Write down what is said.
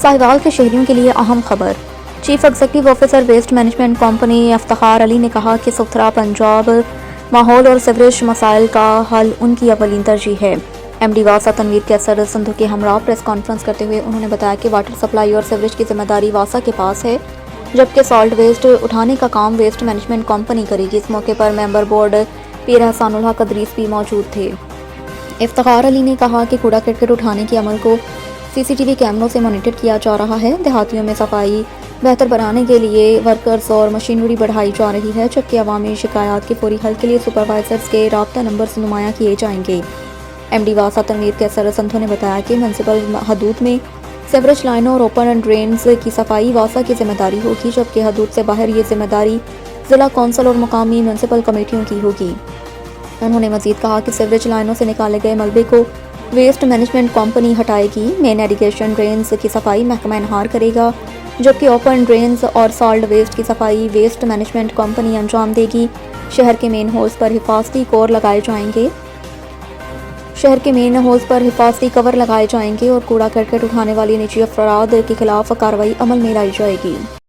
साहिवाल के शहरियों के लिए अहम खबर। Chief executive officer waste management company Iftikhar Ali ने कहा कि सुथरा पंजाब, माहौल और सीवरेज मसाइल का हल उनकी अवलीन तरजीह है। एमडी वासा तनवीर कैसर संधू के हमरा प्रेस कॉन्फ्रेंस करते हुए उन्होंने बताया कि वाटर सप्लाई और सीवरेज की जिम्मेदारी वासा के पास है, जबकि सॉल्ट वेस्ट उठाने का काम वेस्ट मैनेजमेंट कंपनी करेगी। इस मौके पर मेंबर बोर्ड पीर एहसानुल हक अदरीस भी मौजूद थे। इफ्तिखार अली ने कहा कि कूड़ा करकट उठाने के अमल को सीसीटीवी कैमरों से मॉनिटर किया जा रहा है। देहातियों में सफाई बेहतर बनाने के लिए वर्कर्स और मशीनरी बढ़ाई जा रही है, जबकि अवामी शिकायत के फौरी हल के लिए सुपरवाइजर्स के राब्ता नंबर नुमाया किए जाएंगे। एमडी वासा तनवीर कैसर संधू ने बताया कि म्यूनसिपल हदूद में सीवरेज लाइनों और ओपन ड्रेन्स की सफाई वासा की जिम्मेदारी होगी, जबकि हदूद से बाहर ये जिम्मेदारी जिला कौंसिल और मुकामी म्यूनसिपल कमेटियों की होगी। उन्होंने मजीद कहा कि सीवरेज लाइनों से निकाले गए मलबे को वेस्ट मैनेजमेंट कंपनी हटाएगी। मेन इरिगेशन ड्रेन्स की सफाई महकमा इनहार करेगा, जबकि ओपन ड्रेन्स और सॉल्ट वेस्ट की सफाई वेस्ट मैनेजमेंट कंपनी अंजाम देगी। शहर के मेन होल्स पर हिफाजती कवर लगाए जाएंगे और कूड़ा करकट उठाने वाली निजी अफराद के खिलाफ कार्रवाई अमल में लाई जाएगी।